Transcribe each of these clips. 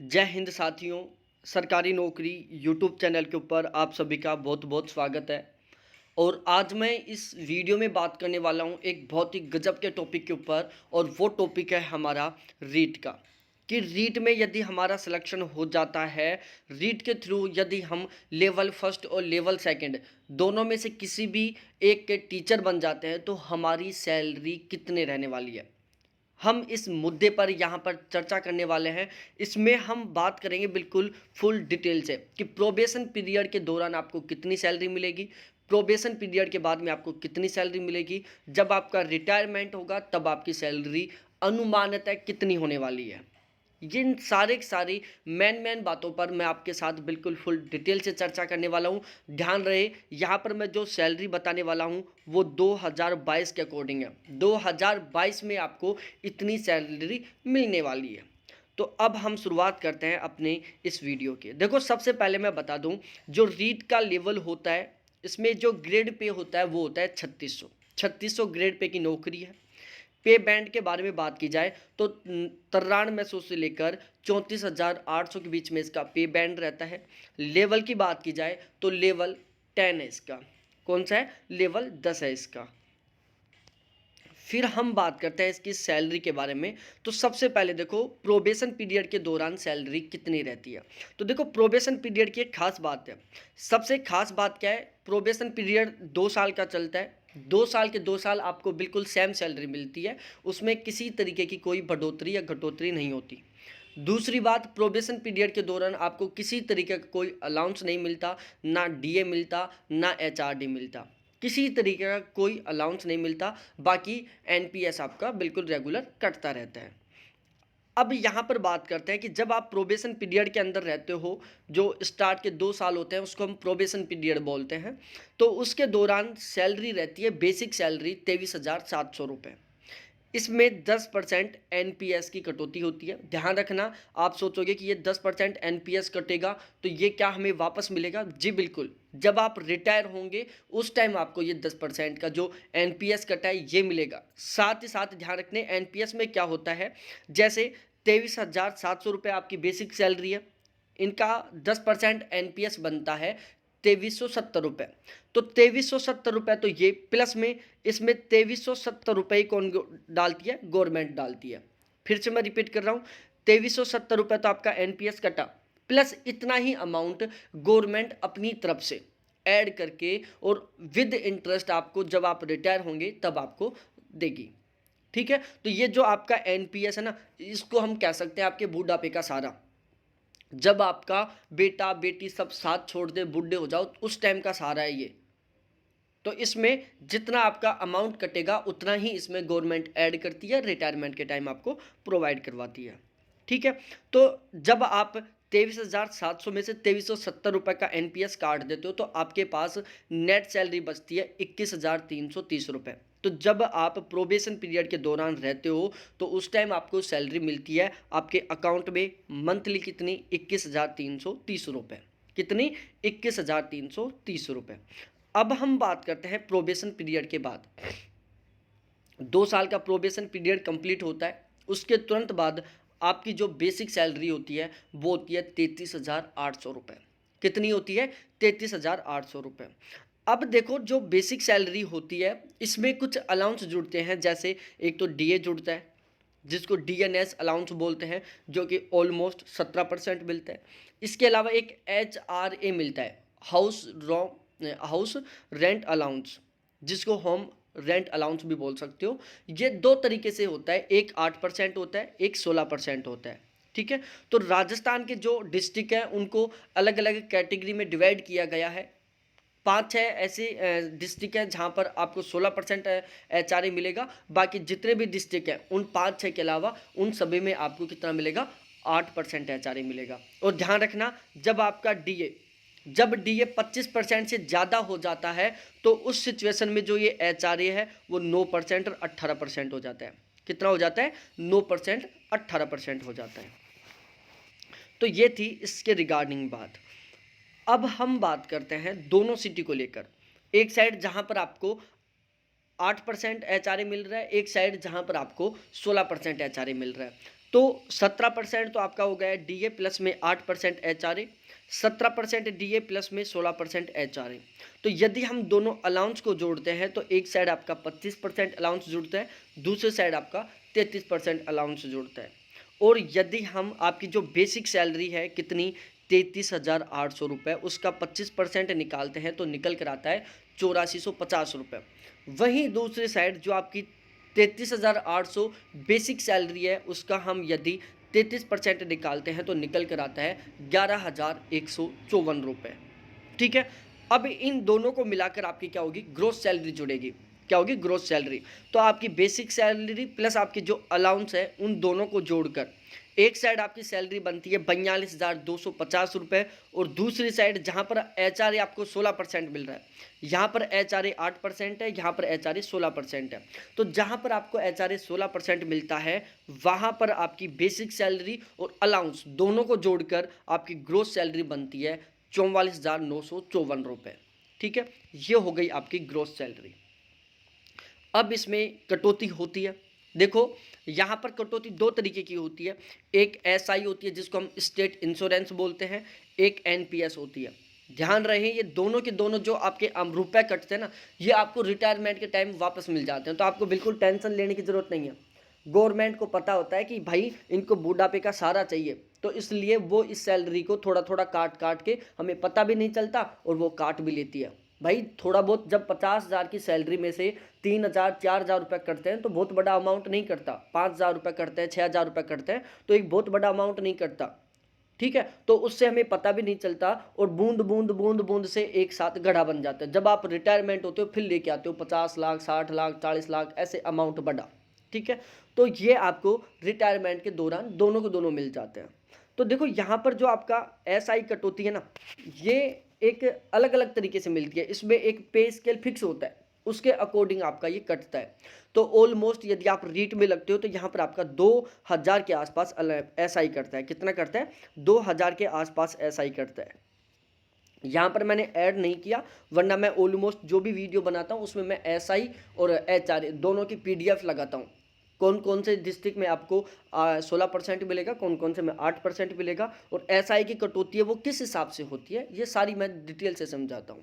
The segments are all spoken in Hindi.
जय हिंद साथियों। सरकारी नौकरी यूट्यूब चैनल के ऊपर आप सभी का बहुत बहुत स्वागत है। और आज मैं इस वीडियो में बात करने वाला हूं एक बहुत ही गजब के टॉपिक के ऊपर, और वो टॉपिक है हमारा रीट का। कि रीट में यदि हमारा सिलेक्शन हो जाता है, रीट के थ्रू यदि हम लेवल फर्स्ट और लेवल सेकंड दोनों में से किसी भी एक के टीचर बन जाते हैं, तो हमारी सैलरी कितने रहने वाली है, हम इस मुद्दे पर यहाँ पर चर्चा करने वाले हैं। इसमें हम बात करेंगे बिल्कुल फुल डिटेल से कि प्रोबेशन पीरियड के दौरान आपको कितनी सैलरी मिलेगी, प्रोबेशन पीरियड के बाद में आपको कितनी सैलरी मिलेगी, जब आपका रिटायरमेंट होगा तब आपकी सैलरी अनुमानित है कितनी होने वाली है। जिन सारे सारी मेन बातों पर मैं आपके साथ बिल्कुल फुल डिटेल से चर्चा करने वाला हूँ। ध्यान रहे, यहाँ पर मैं जो सैलरी बताने वाला हूँ वो 2022 के अकॉर्डिंग है। 2022 में आपको इतनी सैलरी मिलने वाली है। तो अब हम शुरुआत करते हैं अपने इस वीडियो के। देखो, सबसे पहले मैं बता दूं, जो रीट का लेवल होता है इसमें जो ग्रेड पे होता है वो होता है 3600 ग्रेड पे की नौकरी है। पे बैंड के बारे में बात की जाए तो 9300 से लेकर 34,800 के बीच में इसका पे बैंड रहता है। लेवल की बात की जाए तो लेवल 10 है इसका। कौन सा है? लेवल 10 है इसका। फिर हम बात करते हैं इसकी सैलरी के बारे में। तो सबसे पहले देखो, प्रोबेशन पीरियड के दौरान सैलरी कितनी रहती है। तो देखो, प्रोबेशन पीरियड की एक खास बात है। सबसे खास बात क्या है? प्रोबेशन पीरियड 2 साल का चलता है। 2 साल के 2 साल आपको बिल्कुल सेम सैलरी मिलती है, उसमें किसी तरीके की कोई बढ़ोतरी या घटोतरी नहीं होती। दूसरी बात, प्रोबेशन पीरियड के दौरान आपको किसी तरीके का कोई अलाउंस नहीं मिलता, ना डीए मिलता, ना एचआरडी मिलता, किसी तरीके का कोई अलाउंस नहीं मिलता। बाकी एनपीएस आपका बिल्कुल रेगुलर कटता रहता है। अब यहाँ पर बात करते हैं कि जब आप प्रोबेशन पीरियड के अंदर रहते हो, जो स्टार्ट के 2 साल होते हैं उसको हम प्रोबेशन पीरियड बोलते हैं। तो उसके दौरान सैलरी रहती है, बेसिक सैलरी 23,700 रुपये। इसमें 10% एनपीएस की कटौती होती है। ध्यान रखना, आप सोचोगे कि ये 10% एनपीएस कटेगा तो ये क्या हमें वापस मिलेगा? जी बिल्कुल, जब आप रिटायर होंगे उस टाइम आपको ये 10% का जो एनपीएस कटा है ये मिलेगा। साथ ही साथ ध्यान रखने, एनपीएस में क्या होता है, जैसे 23,700 रुपये आपकी बेसिक सैलरी है, इनका 10% एनपीएस बनता है 2370 रुपये। तो 2370 रुपये, तो ये प्लस में इसमें 2370 रुपये कौन डालती है? गवर्नमेंट डालती है। फिर से मैं रिपीट कर रहा हूँ, 2370 रुपये तो आपका एनपीएस कटा, प्लस इतना ही अमाउंट गवर्नमेंट अपनी तरफ से ऐड करके और विद इंटरेस्ट आपको जब आप रिटायर होंगे तब आपको देगी। ठीक है, तो ये जो आपका एनपीएस है ना, इसको हम कह सकते हैं आपके बुढ़ापे का सहारा। जब आपका बेटा बेटी सब साथ छोड़ दे, बूढ़े हो जाओ, उस टाइम का सहारा है ये। तो इसमें जितना आपका अमाउंट कटेगा उतना ही इसमें गवर्नमेंट ऐड करती है, रिटायरमेंट के टाइम आपको प्रोवाइड करवाती है। ठीक है, तो जब आप 23,700 में से 2370 रुपये का एनपीएस काट देते हो तो आपके पास नेट सैलरी बचती है 21,330 रुपये। तो जब आप प्रोबेशन पीरियड के दौरान रहते हो तो उस टाइम आपको सैलरी मिलती है आपके अकाउंट में मंथली कितनी? 21,330 रुपये। कितनी? 21,330 रुपये। अब हम बात करते हैं प्रोबेशन पीरियड के बाद। 2 साल का प्रोबेशन पीरियड कंप्लीट होता है, उसके तुरंत बाद आपकी जो बेसिक सैलरी होती है वो होती है 33,800 रुपये। कितनी होती है? 33,800 रुपये। अब देखो, जो बेसिक सैलरी होती है इसमें कुछ अलाउंस जुड़ते हैं, जैसे एक तो डीए जुड़ता है जिसको डीएनएस अलाउंस बोलते हैं, जो कि ऑलमोस्ट 17% मिलता है। इसके अलावा एक एचआरए मिलता है, हाउस रेंट अलाउंस, जिसको होम रेंट अलाउंस भी बोल सकते हो। ये दो तरीके से होता है, एक 8% होता है, एक 16% होता है। ठीक है, तो राजस्थान के जो डिस्ट्रिक्ट हैं उनको अलग अलग कैटेगरी में डिवाइड किया गया है। 5-6 ऐसे डिस्ट्रिक्ट हैं जहाँ पर आपको 16% एचआरए मिलेगा। बाकी जितने भी डिस्ट्रिक्ट हैं उन 5-6 के अलावा उन सभी में आपको कितना मिलेगा? 8% एचआरए मिलेगा। और ध्यान रखना, जब डीए 25% से ज़्यादा हो जाता है तो उस सिचुएशन में जो ये एचआरए है वो 9% और 18% हो जाता है। कितना हो जाता है? 9%, 18% हो जाता है। तो ये थी इसके रिगार्डिंग बात। अब हम बात करते हैं दोनों सिटी को लेकर। एक साइड जहां पर आपको 8% एचआरए मिल रहा है, एक साइड जहां पर आपको 16% एचआरए मिल रहा है। तो 17% तो आपका हो गया डीए प्लस में 8% एचआरए, 17% डीए प्लस में 16% एचआरए। तो यदि हम दोनों अलाउंस को जोड़ते हैं तो एक साइड आपका 25% अलाउंस जुड़ता है, दूसरे साइड आपका 33% अलाउंस जुड़ता है। और यदि हम आपकी जो बेसिक सैलरी है कितनी 33,800 रुपये, उसका 25% निकालते हैं तो निकल कर आता है 8450 रुपये। वहीं दूसरी साइड जो आपकी 33,800 बेसिक सैलरी है उसका हम यदि 33% निकालते हैं तो निकल कर आता है 11,154 रुपये। ठीक है, अब इन दोनों को मिलाकर आपकी क्या होगी, ग्रोस सैलरी जुड़ेगी। क्या होगी, ग्रोस सैलरी। तो आपकी बेसिक सैलरी प्लस आपकी जो अलाउंस है उन दोनों को जोड़कर एक साइड आपकी सैलरी बनती है 42,250 रुपये, और दूसरी साइड जहाँ पर एचआरए आपको 16% मिल रहा है, यहाँ पर एचआरए 8% है, यहाँ पर एचआरए 16% है। तो जहाँ पर आपको एचआरए 16% मिलता है वहाँ पर आपकी बेसिक सैलरी और अलाउंस दोनों को जोड़कर आपकी ग्रोस सैलरी बनती है 44,954 रुपये। ठीक है, ये हो गई आपकी ग्रोस सैलरी। अब इसमें कटौती होती है। देखो यहाँ पर कटौती दो तरीके की होती है, एक एसआई होती है जिसको हम स्टेट इंश्योरेंस बोलते हैं, एक एनपीएस होती है। ध्यान रहे ये दोनों के दोनों जो आपके रुपए कटते हैं ना, ये आपको रिटायरमेंट के टाइम वापस मिल जाते हैं। तो आपको बिल्कुल टेंशन लेने की ज़रूरत नहीं है। गवर्नमेंट को पता होता है कि भाई इनको बुढ़ापे का सहारा चाहिए, तो इसलिए वो इस सैलरी को थोड़ा थोड़ा काट काट के, हमें पता भी नहीं चलता और वो काट भी लेती है। भाई थोड़ा बहुत जब 50,000 की सैलरी में से 3,000 4,000 रुपये करते हैं तो बहुत बड़ा अमाउंट नहीं करता, 5,000 रुपये करते हैं, 6,000 रुपये करते हैं तो एक बहुत बड़ा अमाउंट नहीं करता। ठीक है, तो उससे हमें पता भी नहीं चलता और बूंद बूंद बूंद बूंद से एक साथ गढ़ा बन जाता है। जब आप रिटायरमेंट होते हो फिर लेके आते हो 50 लाख 60 लाख 40 लाख ऐसे अमाउंट बढ़ा। ठीक है, तो ये आपको रिटायरमेंट के दौरान दोनों को दोनों मिल जाते हैं। तो देखो यहाँ पर जो आपका एसआई कटौती है ना, ये एक अलग अलग तरीके से मिलती है। इसमें एक पे स्केल फिक्स होता है, उसके अकॉर्डिंग आपका ये कटता है। तो ऑलमोस्ट यदि आप रीट में लगते हो तो यहाँ पर आपका 2,000 के आसपास एसआई करता है। कितना करता है, 2,000 के आसपास एसआई करता है। यहाँ पर मैंने ऐड नहीं किया, वरना मैं ऑलमोस्ट जो भी वीडियो बनाता हूँ उसमें मैं एसआई और एचआरए दोनों की पीडीएफ लगाता हूँ। कौन कौन से डिस्ट्रिक्ट में आपको 16% मिलेगा, कौन कौन से में 8% मिलेगा, और एसआई की कटौती है वो किस हिसाब से होती है, ये सारी मैं डिटेल से समझाता हूँ।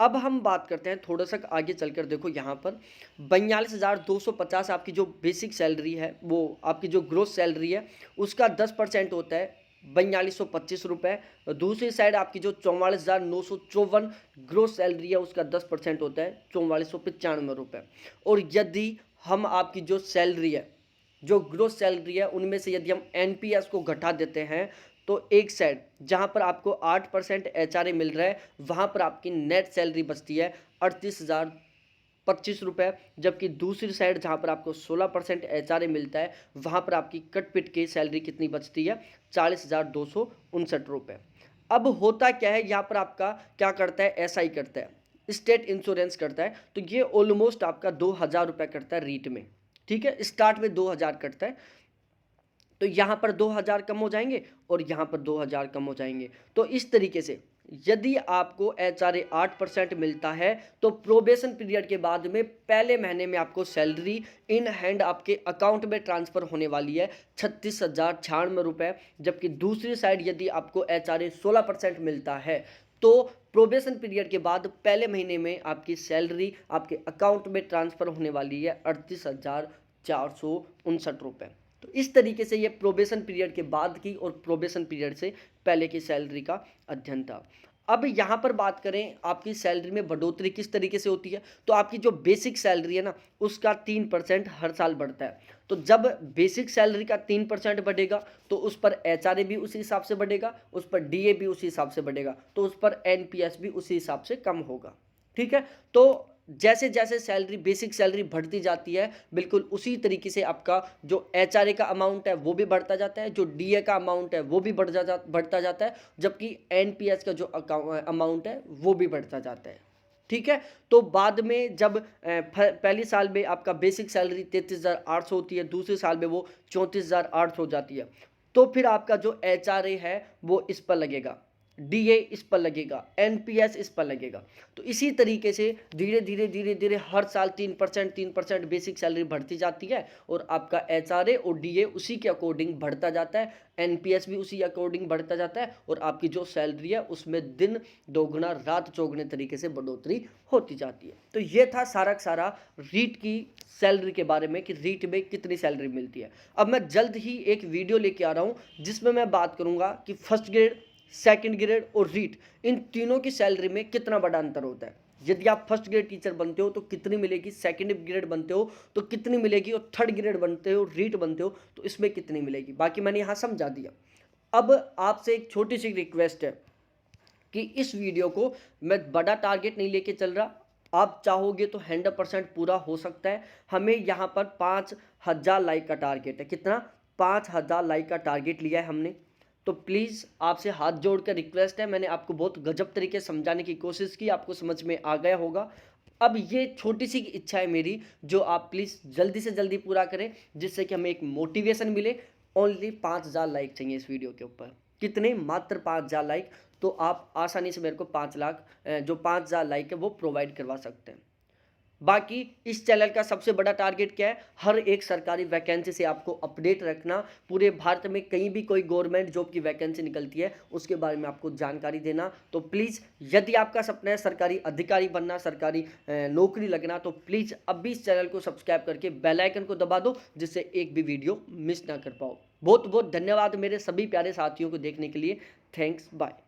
अब हम बात करते हैं थोड़ा सा आगे चलकर। देखो यहाँ पर 42,250 आपकी जो बेसिक सैलरी है, वो आपकी जो ग्रोस सैलरी है उसका 10% होता है 4,225 रुपये। दूसरी साइड आपकी जो 44,954 ग्रोस सैलरी है उसका 10% होता है 4,495 रुपये। और यदि हम आपकी जो सैलरी है, जो ग्रोस सैलरी है, उनमें से यदि हम एनपीएस को घटा देते हैं तो एक साइड जहां पर आपको 8% एचआरए मिल रहा है वहां पर आपकी नेट सैलरी बचती है 38,025 रुपये, जबकि दूसरी साइड जहां पर आपको 16% एचआरए मिलता है वहां पर आपकी कट पिट की सैलरी कितनी बचती है, 40,259 रुपये। अब होता क्या है, यहाँ पर आपका क्या करता है, एसआई करता है, स्टेट इंश्योरेंस करता है। तो ये ऑलमोस्ट आपका 2,000 रुपये करता है रीट में। ठीक है, स्टार्ट में 2,000 करता है, तो यहाँ पर 2,000 कम हो जाएंगे और यहाँ पर 2,000 कम हो जाएंगे। तो इस तरीके से यदि आपको एचआरए 8% मिलता है तो प्रोबेशन पीरियड के बाद में पहले महीने में आपको सैलरी इन हैंड आपके अकाउंट में ट्रांसफ़र होने वाली है 36,096 रुपये। जबकि दूसरी साइड यदि आपको एचआरए 16% मिलता है तो प्रोबेशन पीरियड के बाद पहले महीने में आपकी सैलरी आपके अकाउंट में ट्रांसफ़र होने वाली है 38,459 रुपये। तो इस तरीके से ये प्रोबेशन पीरियड के बाद की और प्रोबेशन पीरियड से पहले की सैलरी का अध्ययन था। अब यहाँ पर बात करें आपकी सैलरी में बढ़ोतरी किस तरीके से होती है, तो आपकी जो बेसिक सैलरी है ना उसका 3% हर साल बढ़ता है। तो जब बेसिक सैलरी का 3% बढ़ेगा तो उस पर एचआरए भी उसी हिसाब से बढ़ेगा, उस पर डीए भी उसी हिसाब से बढ़ेगा, तो उस पर एनपीएस भी उसी हिसाब से कम होगा। ठीक है, तो जैसे जैसे सैलरी बेसिक सैलरी बढ़ती जाती है बिल्कुल उसी तरीके से आपका जो एचआरए का अमाउंट है वो भी बढ़ता जाता है, जो डीए का अमाउंट है वो भी बढ़ता जाता है, जबकि एनपीएस का जो अमाउंट है वो भी बढ़ता जाता है। ठीक है, तो बाद में जब पहली साल में आपका बेसिक सैलरी 33,800 होती है, दूसरे साल में वो 34,800 हो जाती है, तो फिर आपका जो एचआरए है वो इस पर लगेगा, डीए इस पर लगेगा, एनपीएस इस पर लगेगा। तो इसी तरीके से धीरे धीरे धीरे धीरे हर साल 3% बेसिक सैलरी बढ़ती जाती है और आपका एचआरए और डीए उसी के अकॉर्डिंग बढ़ता जाता है, एनपीएस भी उसी अकॉर्डिंग बढ़ता जाता है और आपकी जो सैलरी है उसमें दिन दोगुना रात चौगुने तरीके से बढ़ोतरी होती जाती है। तो ये था सारा का सारा रीट की सैलरी के बारे में कि रीट में कितनी सैलरी मिलती है। अब मैं जल्द ही एक वीडियो लेके आ रहा हूँ जिसमें मैं बात करूँगा कि फर्स्ट ग्रेड, सेकंड ग्रेड और रीट इन तीनों की सैलरी में कितना बड़ा अंतर होता है। यदि आप फर्स्ट ग्रेड टीचर बनते हो तो कितनी मिलेगी, सेकंड ग्रेड बनते हो तो कितनी मिलेगी और थर्ड ग्रेड बनते हो, रीट बनते हो तो इसमें कितनी मिलेगी। बाकी मैंने यहाँ समझा दिया। अब आपसे एक छोटी सी रिक्वेस्ट है कि इस वीडियो को मैं बड़ा टारगेट नहीं लेके चल रहा, आप चाहोगे तो 100% पूरा हो सकता है। हमें यहाँ पर 5,000 लाइक का टारगेट है। कितना? 5,000 लाइक का टारगेट लिया है हमने। तो प्लीज़ आपसे हाथ जोड़कर रिक्वेस्ट है, मैंने आपको बहुत गजब तरीके से समझाने की कोशिश की, आपको समझ में आ गया होगा। अब ये छोटी सी इच्छा है मेरी जो आप प्लीज़ जल्दी से जल्दी पूरा करें जिससे कि हमें एक मोटिवेशन मिले। ओनली 5,000 लाइक चाहिए इस वीडियो के ऊपर। कितने? मात्र 5,000 लाइक। तो आप आसानी से मेरे को 5 लाख जो 5,000 लाइक है वो प्रोवाइड करवा सकते हैं। बाकी इस चैनल का सबसे बड़ा टारगेट क्या है? हर एक सरकारी वैकेंसी से आपको अपडेट रखना। पूरे भारत में कहीं भी कोई गवर्नमेंट जॉब की वैकेंसी निकलती है उसके बारे में आपको जानकारी देना। तो प्लीज़ यदि आपका सपना है सरकारी अधिकारी बनना, सरकारी नौकरी लगना, तो प्लीज़ अभी इस चैनल को सब्सक्राइब करके बेल आइकन को दबा दो जिससे एक भी वीडियो मिस ना कर पाओ। बहुत बहुत धन्यवाद मेरे सभी प्यारे साथियों को देखने के लिए। Thanks, bye.